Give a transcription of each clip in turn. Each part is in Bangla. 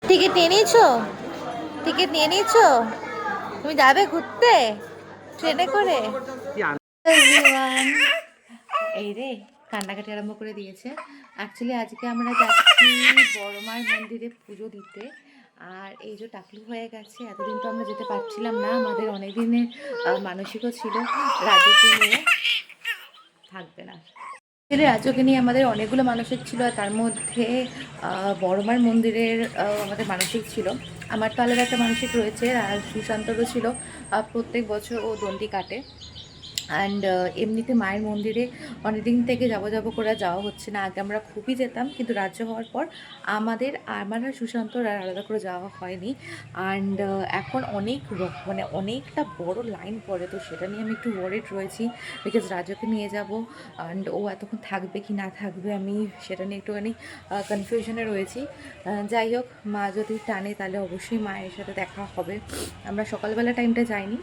টিকিট নিয়ে নিয়েছো? টিকিট নিয়ে নিয়েছো? তুমি যাবে ঘুরতে ট্রেনে করে? Everyone, এই রে কান্নাকাটি আরম্ভ করে দিয়েছে। অ্যাকচুয়ালি আজকে আমরা যাচ্ছি বড়মার মন্দিরে পুজো দিতে। আর এই যে টাকলু হয়ে গেছে, এতদিন তো আমরা যেতে পারছিলাম না, আমাদের অনেক দিনের মানসিকও ছিল রাজুকে নিয়ে থাকবে না। রাজুকে নিয়ে আমাদের অনেকগুলো মানসিক ছিল, আর তার মধ্যে বড়মার মন্দিরের আমাদের মানসিক ছিল। আমার তো আলাদা একটা মানসিক রয়েছে, আর সুশান্তরও ছিল। প্রত্যেক বছর ও দণ্ডি কাটে। অ্যান্ড এমনিতে মায়ের মন্দিরে অনেকদিন থেকে যাবো করে যাওয়া হচ্ছে না। আগে আমরা খুবই যেতাম, কিন্তু রাজ্য হওয়ার পর আমার আর সুশান্তর আর আলাদা করে যাওয়া হয়নি। অ্যান্ড এখন মানে অনেকটা বড় লাইন পড়ে, তো সেটা নিয়ে আমি একটু ওয়ারিড রয়েছি, বিকজ রাজ্যকে নিয়ে যাব। অ্যান্ড ও এতক্ষণ থাকবে কি না থাকবে, আমি সেটা নিয়ে একটুখানি কনফিউশনে রয়েছি। যাই হোক, মা যদি টানে তাহলে অবশ্যই মায়ের সাথে দেখা হবে। আমরা সকালবেলা টাইমটা যাইনি,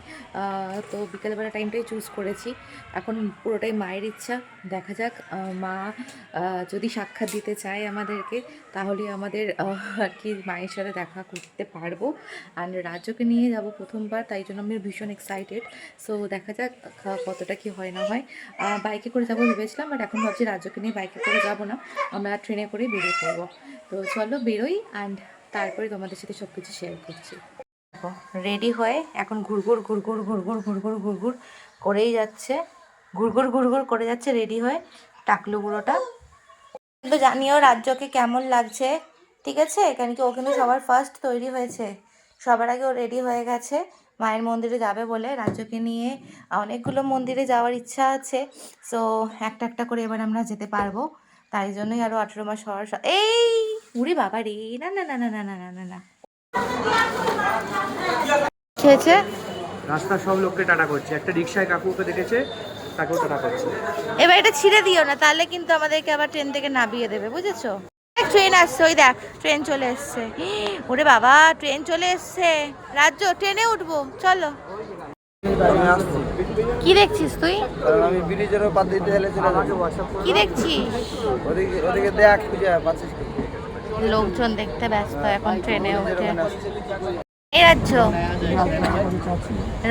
তো বিকেলবেলা টাইমটাই চুজ করেছি। এখন পুরোটাই মায়ের ইচ্ছা, দেখা যাক। মা যদি সাক্ষাৎ দিতে চায় আমাদেরকে, তাহলে আমাদের আর কি মায়ের সাথে দেখা করতে পারবো। আর রাজ্যকে নিয়ে যাব প্রথমবার, তাই জন্য আমি ভীষণ এক্সাইটেড। সো দেখা যাক কতটা কি হয় না হয়। বাইকে করে যাবো ভেবেছিলাম, বাট এখন ভাবছি রাজ্যকে নিয়ে বাইকে করে যাব না, আমরা ট্রেনে করেই বেরিয়ে পড়বো। তো চলো বেরোই, অ্যান্ড তারপরে তোমাদের সাথে সব কিছু শেয়ার করছি। রেডি হয়ে এখন ঘুরঘুর ঘুরঘুর ঘুরঘুর ঘুরঘুর ঘুরঘুর করেই যাচ্ছে, ঘুরঘুর ঘুরঘুর করে যাচ্ছে রেডি হয়ে টাকলু বুড়োটা। কিন্তু জানিও রাজ্যকে কেমন লাগছে, ঠিক আছে? কেন কি ও কিন্তু সবার ফার্স্ট তৈরি হয়েছে, সবার আগে ও রেডি হয়ে গেছে মায়ের মন্দিরে যাবে বলে। রাজ্যকে নিয়ে অনেকগুলো মন্দিরে যাওয়ার ইচ্ছা আছে, সো একটা একটা করে এবার আমরা যেতে পারবো। তাই জন্যই আরও 18 মাস হওয়ার এই উড়ি বাবা রে, না না না না না না না না না খেয়েছে। রাস্তা সব লোককে টাটা করছে, একটা রিক্সায় কাকুকে দেখেছে, তাকেও টাটা করছে। এবার এটা ছিঁড়ে দিও না, তাহলে কিন্তু আমাদেরকে আবার ট্রেন থেকে নামিয়ে দেবে, বুঝেছো? ট্রেন আসছে, ওই দেখ ট্রেন চলে এসছে। ওরে বাবা, ট্রেন চলে এসছে। রাজ্য, ট্রেনে উঠবো, চলো। কি দেখছিস তুই? আমি ব্রিজেরও পাত দিতে হেলেছিলাম। কি দেখছিস? ওদিকে দেখ, খুঁজে পাচ্ছিস? লোকজন দেখতে ব্যস্ত এখন ট্রেনে উঠে। এই রাজ্য,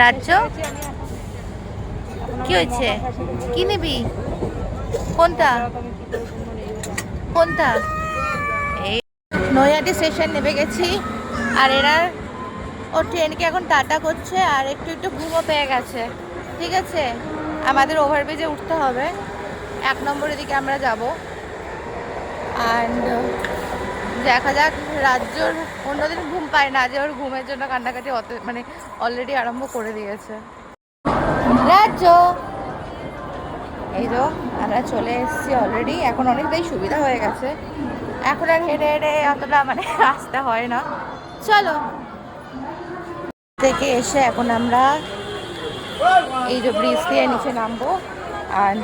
রাজ্য কি হয়েছে? কি নিবি? কোনটা কোনটা? এই নৈহাটি স্টেশন নেমে গেছি, আর এরা ও ট্রেনকে এখন টাটা করছে, আর একটু একটু ঘুমও পেয়ে গেছে। ঠিক আছে, আমাদের ওভারব্রিজে উঠতে হবে, 1 নম্বরের দিকে আমরা যাব। অ্যান্ড দেখা যাক। রাজ্যর অন্যদিন ঘুম পায় না, যে ওর ঘুমের জন্য কান্নাকাটি মানে অলরেডি আরম্ভ করে দিয়েছে। রাজ্য, এই তো আমরা চলে এসেছি অলরেডি। এখন অনেকটাই সুবিধা হয়ে গেছে, এখন আর হেঁটে হেঁটে অতটা মানে আসতে হয় না। চলো, থেকে এসে এখন আমরা এই যে ব্রিজ দিয়ে নিচে নামবো, আর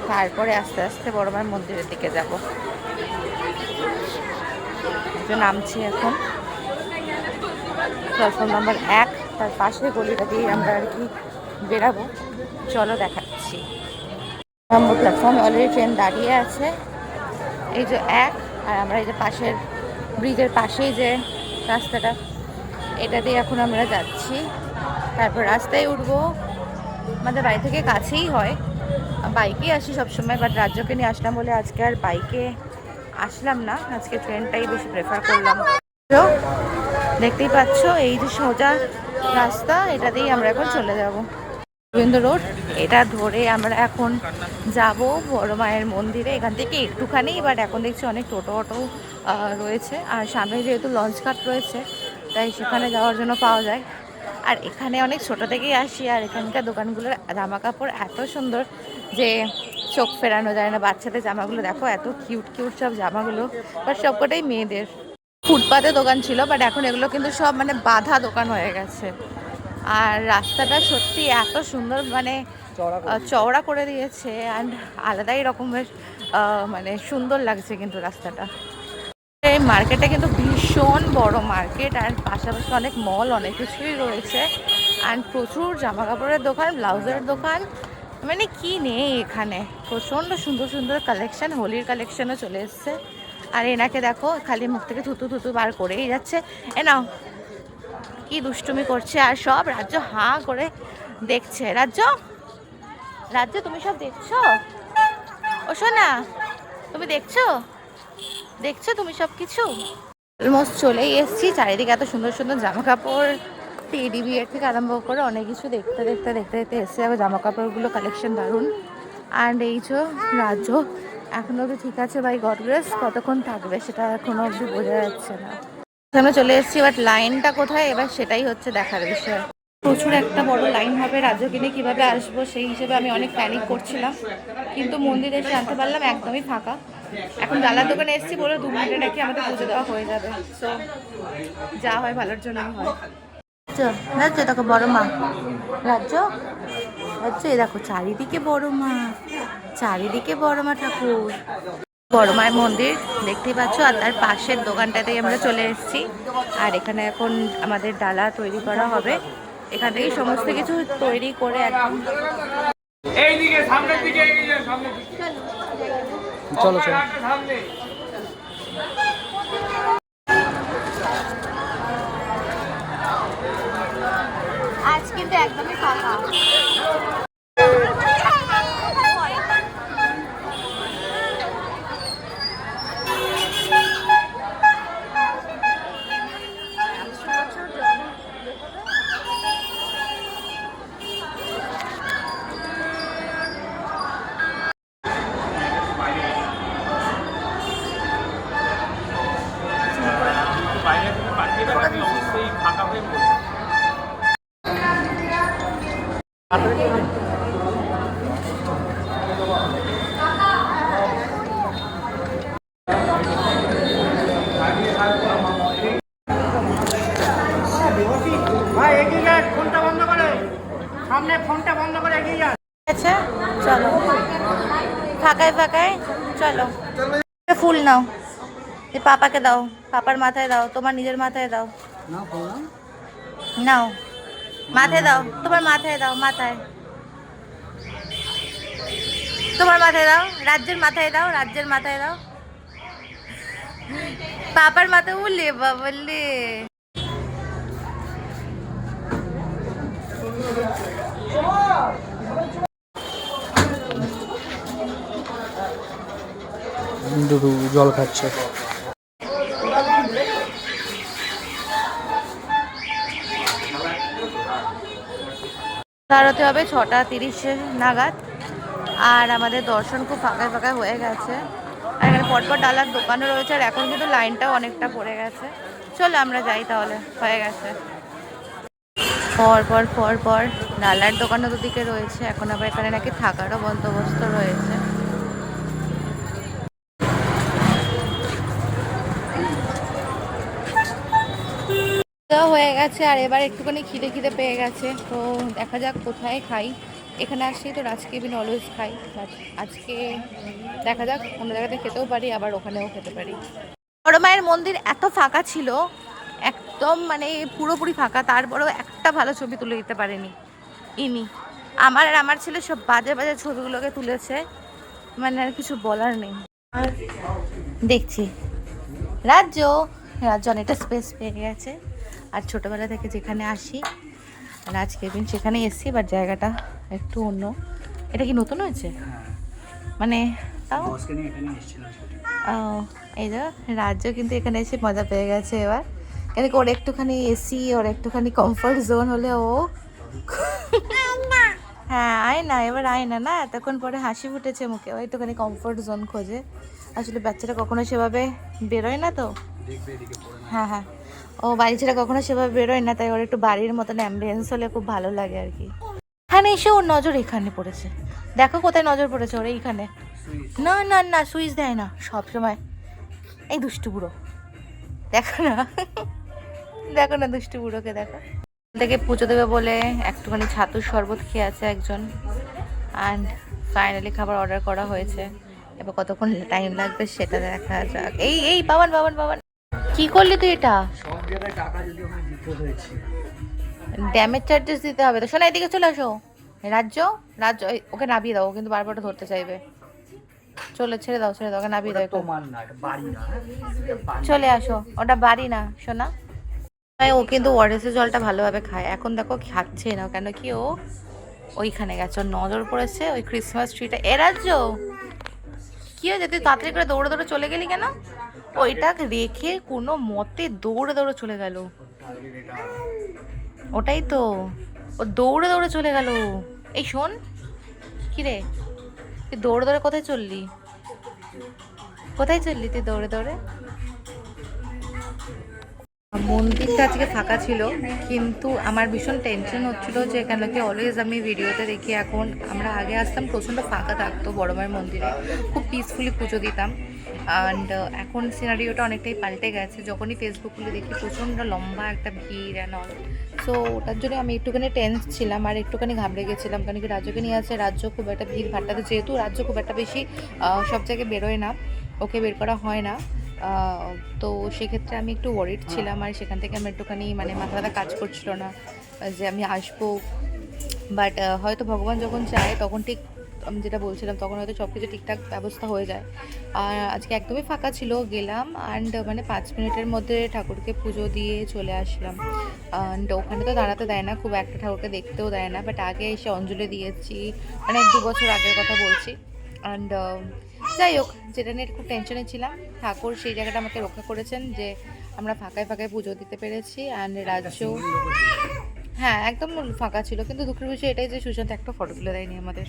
তারপরে আস্তে আস্তে বড়মার মন্দিরের দিকে যাব। নামছি এখন প্ল্যাটফর্ম নাম্বার 1, তার পাশে গলিটা দিয়ে আমরা আর কি বেরাবো। চলো দেখাচ্ছি। নম্বর প্ল্যাটফর্মে অলরেডি ট্রেন দাঁড়িয়ে আছে, এই যে 1। আর আমরা এই যে পাশের ব্রিজের পাশেই যে রাস্তাটা, এটা দিয়ে এখন আমরা যাচ্ছি। তারপর রাস্তায় উঠবো। আমাদের বাড়ি থেকে কাছেই হয়, বাইকেই আসি সবসময়, বাট রাজ্যকে নিয়ে আসলাম বলে আজকে আর বাইকে আসলাম না, আজকে ট্রেনটাই বেশি প্রেফার করলাম। দেখতেই পাচ্ছ এই যে সোজা রাস্তা, এটা দিয়েই আমরা এখন চলে যাব গোবিন্দ রোড। এটা ধরে আমরা এখন যাব বড় মায়ের মন্দিরে। এখান থেকে একটুখানি, বাট এখন দেখছি অনেক টোটো অটো রয়েছে, আর সামনে যেহেতু লঞ্চ ঘাট রয়েছে, তাই সেখানে যাওয়ার জন্য পাওয়া যায়। আর এখানে অনেক ছোটো থেকেই আসি, আর এখানকার দোকানগুলোর জামা কাপড় এত সুন্দর যে চোখ ফেরানো যায় না। বাচ্চাদের জামাগুলো দেখো, এত কিউট কিউট সব জামাগুলো, বাট সবকটাই মেয়েদের। ফুটপাতে দোকান ছিল, বাট এখন এগুলো কিন্তু সব মানে বাঁধা দোকান হয়ে গেছে। আর রাস্তাটা সত্যি এত সুন্দর, মানে চওড়া করে দিয়েছে, অ্যান্ড আলাদাই রকমের মানে সুন্দর লাগছে কিন্তু রাস্তাটা। এই মার্কেটটা কিন্তু ভীষণ বড় মার্কেট, আর পাশাপাশি অনেক মল, অনেক কিছুই রয়েছে, অ্যান্ড প্রচুর জামা কাপড়ের দোকান, ব্লাউজের দোকান, মানে কি নেই এখানে। প্রচণ্ড সুন্দর সুন্দর কালেকশন, হোলির কালেকশনও চলে এসছে। আর এনাকে দেখো খালি মুখ থেকে থুতু থুতু বার করেই যাচ্ছে। এ নাও, কি দুষ্টুমি করছে। আর সব রাজ্য হাঁ করে দেখছে। রাজ্য, রাজ্য তুমি সব দেখছো? ও শোনা, তুমি দেখছো? দেখছো তুমি সব কিছু? অলমোস্ট চলেই এসেছি। চারিদিকে এত সুন্দর সুন্দর জামা কাপড়, টেডি বিয়ার থেকে আরম্ভ করে অনেক কিছু দেখতে দেখতে দেখতে দেখতে এসছে। আবার জামা কাপড়গুলো কালেকশন দারুণ। অ্যান্ড এই যে রাজ্য এখনো অবধি ঠিক আছে, বাই গড গ্রেস। কতক্ষণ থাকবে সেটা এখনো অবধি বোঝা যাচ্ছে না। আমরা চলে এসেছি, বাট লাইনটা কোথায় এবার সেটাই হচ্ছে দেখার বিষয়। প্রচুর একটা বড় লাইন হবে। রাজ্যকে নিয়ে কীভাবে আসবো সেই হিসেবে আমি অনেক প্যানিক করছিলাম, কিন্তু মন্দিরে এসে জানতে পারলাম একদমই ফাঁকা। এখন ডালার দোকানে এসেছি বলে 2 মিনিটে নাকি আমাদের পুজো দেওয়া হয়ে যাবে। সো যা হয় ভালোর জন্যই হয়। রাজ্য দেখো বড় মা, রাজ্য রাজ্য এই দেখো চারিদিকে বড় মা, চারিদিকে বড় মা ঠাকুর, বড় মায়ের মন্দির দেখতেই পাচ্ছ। আর তার পাশের দোকানটাতেই আমরা চলে এসেছি। আর এখানে এখন আমাদের ডালা তৈরি করা হবে। এখান থেকেই সমস্ত কিছু তৈরি করে একদম চলো চলো। আজ কিন্তু একদমই ফাঁকা। আচ্ছা চলো, ফাঁকায় ফাঁকায় চলো। ফুল নাও, এ পাপাকে দাও, পাপার মাথায় দাও, তোমার নিজের মাথায় দাও। নাও মাথায় দাও, তোমার মাথায় দাও, মাথায় তোমার মাথায় দাও, রাজ্যের মাথায় দাও, রাজ্যের মাথায় দাও, পাপার মাথায়। উলে বাবলে দুটো জল খাচ্ছে। আরতি হবে 6:30 নাগাদ। আর আমাদের দর্শন খুব ফাঁকায় ফাঁকায় হয়ে গেছে। আর এখানে পরপর ডালার দোকানও রয়েছে। আর এখন কিন্তু লাইনটাও অনেকটা পড়ে গেছে। চলো আমরা যাই তাহলে, হয়ে গেছে। পর ডালার দোকানও দুদিকে রয়েছে। এখন আবার এখানে নাকি থাকারও বন্দোবস্ত রয়েছে। হয়ে গেছে। আর এবার একটুখানি খিদে খিদে পেয়ে গেছে, তো দেখা যাক কোথায় খাই। এখানে আসছি তো রাজ কেবিন অলওয়েজ খাই, বাট আজকে দেখা যাক অন্য জায়গাতে খেতেও পারি, আবার ওখানেও খেতে পারি। বড় মায়ের মন্দির এত ফাঁকা ছিল, একদম মানে পুরোপুরি ফাঁকা, তারপরেও একটা ভালো ছবি তুলে দিতে পারেনি ইনি। আমার আর আমার ছেলে সব বাজে বাজে ছবিগুলোকে তুলেছে, মানে আর কিছু বলার নেই। দেখছি রাজ্য অনেকটা স্পেস পেয়ে গেছে। আর ছোটোবেলা থেকে যেখানে আসি রাজ কেবিন সেখানে এসছি, বাট জায়গাটা একটু অন্য। এটা কি নতুন হয়েছে? মানে তাও এই যে রাজ্য কিন্তু এখানে এসে মজা পেয়ে গেছে এবার। কেন ওর একটুখানি এসি, ওর একটুখানি কমফর্ট জোন হলে ও হ্যাঁ আয় না, এবার আয় না, না এতক্ষণ পরে হাসি ফুটেছে মুখে। ও একটুখানি কমফর্ট জোন খোঁজে। আসলে বাচ্চারা কখনো সেভাবে বেরোয় না তো। হ্যাঁ হ্যাঁ, ও বাড়ি ছেড়ে কখনো সেভাবে বেরোয় না, তাই ওর একটু বাড়ির মতন অ্যাম্বিয়েন্স হলে খুব ভালো লাগে আর কি। এখানে এসে ওর নজর এখানে পড়েছে। দেখো কোথায় নজর পড়েছে ওর, এইখানে। না না না, সুইচ দেয় না সব সময়। এই দুষ্টু বুড়ো দেখো না, দেখো না দুষ্টু বুড়োকে দেখো। থেকে পুজো দেবে বলে একটুখানি ছাতুর শরবত খেয়ে আছে একজন। অ্যান্ড ফাইনালি খাবার অর্ডার করা হয়েছে। এবার কতক্ষণ টাইম লাগবে সেটা দেখা যাক। এই এই বাবান বাবান বাবান, কি করলি তুই এটা? ড্যামেজ চার্জেস দিতে হবে তো। শোনা এদিকে চলে আসো। রাজ্য রাজ্য ওকে নামিয়ে দাও, ও কিন্তু বারবার ধরতে চাইবে। চলে ছেড়ে দাও ওকে নামিয়ে দাও একটু। তোমার না, এটা বাড়ি না, হ্যাঁ? এটা বাড়ি। চলে আসো, ওটা বাড়ি না শোনা। ও কিন্তু ওয়ারেসের জলটা ভালোভাবে খায়, এখন দেখো খাচ্ছে না কেন কি ও ওইখানে গেছে, ওর নজর পড়েছে ওই ক্রিসমাস ট্রিটা। এ রাজ্য কি হয়েছে, তুই তাড়াতাড়ি করে দৌড়ে দৌড়ে চলে গেলি কেন? ওইটা রেখে কোনো মতে দৌড়ে দৌড়ে চলে গেল। ওটাই তো, ও দৌড়ে দৌড়ে চলে গেল। এই শোন, কি রে তুই দৌড়ে দৌড়ে কোথায় চললি, কোথায় চললি তুই দৌড়ে দৌড়ে? মন্দিরটা আজকে ফাঁকা ছিল, কিন্তু আমার ভীষণ টেনশন হচ্ছিল যে কেন কি অলওয়েজ আমি ভিডিওতে দেখি, এখন আমরা আগে আসতাম প্রচণ্ড ফাঁকা থাকতো বড় মায়ের মন্দিরে, খুব পিসফুলি পুজো দিতাম। অ্যান্ড এখন সিনারিওটা অনেকটাই পাল্টে গেছে, যখনই ফেসবুক খুলে দেখি প্রচণ্ড লম্বা একটা ভিড় অ্যান্ড অল। সো ওটার জন্য আমি একটুখানি টেন্স ছিলাম আর একটুখানি ঘাবড়ে গেছিলাম, কারণ কি রাজ্যকে নিয়ে আছে, রাজ্য খুব একটা ভিড় ভাট্টাতে, যেহেতু রাজ্য খুব একটা বেশি সব জায়গায় বেরোয় না, ওকে বের করা হয় না। তো সেক্ষেত্রে আমি একটু ওয়ারিড ছিলাম, আর সেখান থেকে আমার একটুখানি মানে মাথাটা কাজ করছিল না যে আমি আসবো। বাট হয়তো ভগবান যখন চায় তখন ঠিক আমি যেটা বলছিলাম তখন হয়তো সব কিছু ঠিকঠাক ব্যবস্থা হয়ে যায়। আর আজকে একদমই ফাঁকা ছিল, গেলাম অ্যান্ড মানে 5 মিনিটের মধ্যে ঠাকুরকে পুজো দিয়ে চলে আসলাম। অ্যান্ড ওখানে তো দাঁড়াতে দেয় না, খুব একটা ঠাকুরকে দেখতেও দেয় না, বাট আগে এসে অঞ্জলি দিয়েছি, মানে 2 বছর আগের কথা বলছি। অ্যান্ড যাই হোক, যেটা নিয়ে খুব টেনশনে ছিলাম, ঠাকুর সেই জায়গাটা আমাকে রক্ষা করেছেন যে আমরা ফাঁকায় ফাঁকায় পুজো দিতে পেরেছি। অ্যান্ড রাজ্য, হ্যাঁ একদম ফাঁকা ছিল, কিন্তু দুঃখের বিষয় এটাই যে সুশান্ত একটা ফটো তুলে দেয়নি আমাদের,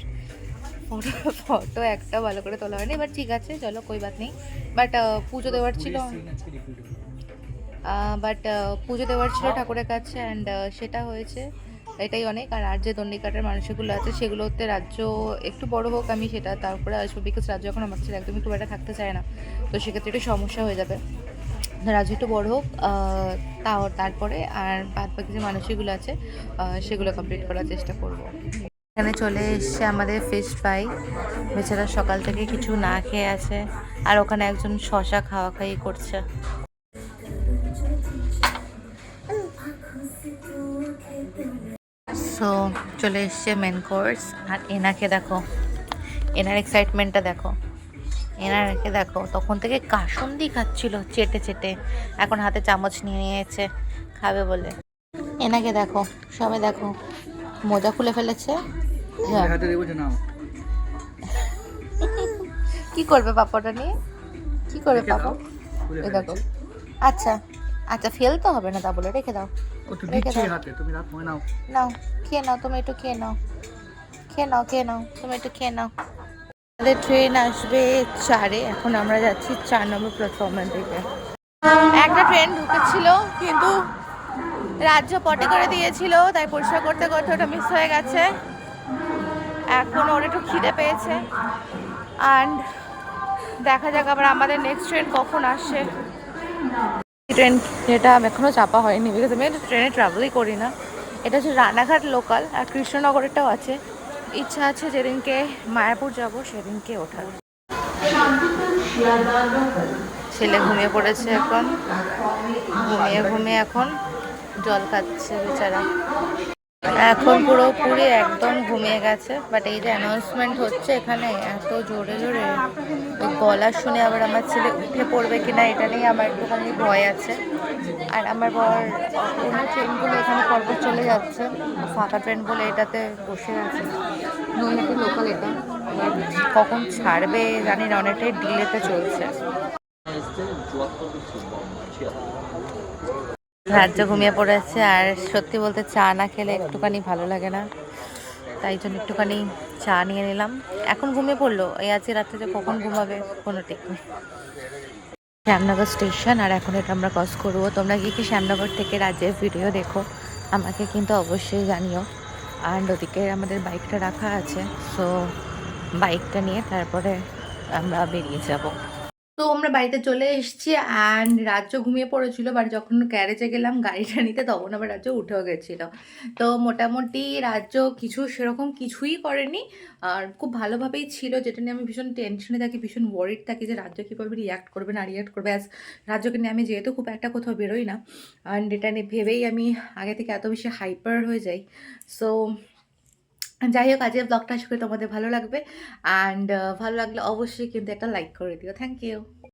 ফটো একটা ভালো করে তোলা হয়নি, বাট ঠিক আছে চলো কোই বাত নেই। বাট পুজো দেওয়ার ছিল, পুজো দেওয়ার ছিল ঠাকুরের কাছে, অ্যান্ড সেটা হয়েছে, এটাই অনেক। আর যে দণ্ডিকাটার মানুষগুলো আছে সেগুলোতে রাজ্য একটু বড় হোক আমি সেটা তারপরে আসবো, বিকজ রাজ্য এখন আমার ছেলে একদমই খুব একটা থাকতে চায় না, তো সেক্ষেত্রে একটু সমস্যা হয়ে যাবে। রাজ্য একটু বড় হোক, তারপরে আর বাদ বাকি যে মানুষগুলো আছে সেগুলো কমপ্লিট করার চেষ্টা করব। এখানে চলে এসছে আমাদের ফিশ ফ্রাই, বেচারা সকাল থেকে কিছু না খেয়ে আছে, আর ওখানে একজন শশা খাওয়া খাই করছে। সো চলে এসছে মেন কোর্স, আর এনাকে দেখো, এনার এক্সাইটমেন্টটা দেখো, এনারকে দেখো তখন থেকে কাসুন্দি খাচ্ছিল চেটে চেটে, এখন হাতে চামচ নিয়ে নিয়েছে খাবে বলে। এনাকে দেখো, সবাই দেখো, মোজা খুলে ফেলেছে। হ্যাঁ। কি করবে পাপাটা নিয়ে, কি করবে পাপা? এই দেখো, আচ্ছা আচ্ছা ফেলতে হবে না তা বলে রেখে দাও, রেখে দাও, নাও খেয়ে নাও, তুমি একটু খেয়ে নাও, খেয়ে নাও, খেয়ে নাও, তুমি একটু খেয়ে নাও। আমাদের ট্রেন আসবে 4-এ, এখন আমরা যাচ্ছি 4 নম্বর প্ল্যাটফর্মের দিকে। একটা ট্রেন ঢুকেছিল, কিন্তু রাজ্য পটে করে দিয়েছিল, তাই পরিষ্কার করতে করতে ওটা মিস হয়ে গেছে। এখন ওর একটু খিদে পেয়েছে, অ্যান্ড দেখা যাক আবার আমাদের নেক্সট ট্রেন কখন আসে। ট্রেন যেটা এখনও চাপা হয়নি, বিকজ আমি ট্রেনে ট্রাভেলই করি না। এটা হচ্ছে রানাঘাট লোকাল, আর কৃষ্ণনগরেরটাও আছে। ইচ্ছা আছে যেদিনকে মায়াপুর যাব সেদিনকে ওঠার। ছেলে ঘুমিয়ে পড়েছে এখন, ঘুমিয়ে ঘুমিয়ে এখন জল খাচ্ছে বেচারা, এখন পুরোপুরি একদম ঘুমিয়ে গেছে। বাট এই যে অ্যানাউন্সমেন্ট হচ্ছে এখানে এত জোরে জোরে, ওই গলা শুনে আবার আমার ছেলে উঠে পড়বে কিনা এটা নিয়ে আমার একটুখানি ভয় আছে। আর আমার বর অন্য ট্রেনগুলো এখানে পরপর চলে যাচ্ছে, ফাঁকা ট্রেন বলে এটাতে বসে আছে, নৈহাটি লোকাল এটা, এবার কখন ছাড়বে জানি না, অনেকটাই ডিলেতে চলছে। রাজ্য ঘুমিয়ে পড়েছে, আর সত্যি বলতে চা না খেলে একটুখানি ভালো লাগে না, তাই জন্য একটুখানি চা নিয়ে নিলাম। এখন ঘুমিয়ে পড়লো, এই আজকে রাত্রে যে কখন ঘুমাবে কোনো ঠিক নেই। শ্যামনগর স্টেশন, আর এখন এটা আমরা ক্রস করবো। তোমরা কি শ্যামনগর থেকে রাজ্যের ভিডিও দেখো আমাকে কিন্তু অবশ্যই জানিও। অ্যান্ড ওদিকে আমাদের বাইকটা রাখা আছে, সো বাইকটা নিয়ে তারপরে আমরা বেরিয়ে যাব। তো আমরা বাড়িতে চলে এসেছি, অ্যান্ড রাজ্য ঘুমিয়ে পড়েছিল, বাট যখন গ্যারেজে গেলাম গাড়িটা নিতে তখন আবার রাজ্য উঠেও গেছিলো। তো মোটামুটি রাজ্য সেরকম কিছুই করেনি, আর খুব ভালোভাবেই ছিল, যেটা নিয়ে আমি ভীষণ টেনশনে থাকি, ভীষণ ওয়ারিড থাকি যে রাজ্য কীভাবে রিয়াক্ট করবে না রিয়াক্ট করবে। অ্যাজ রাজ্যকে নিয়ে আমি যেহেতু খুব একটা কোথাও বেরোই না, অ্যান্ড এটা নিয়ে ভেবেই আমি আগে থেকে এত বেশি হাইপার হয়ে যাই। সো যাই হোক আজকের ব্লগটা আশা করি তোমাদের ভালো লাগবে, অ্যান্ড ভালো লাগলে অবশ্যই কিন্তু একটা লাইক করে দিও। Thank you.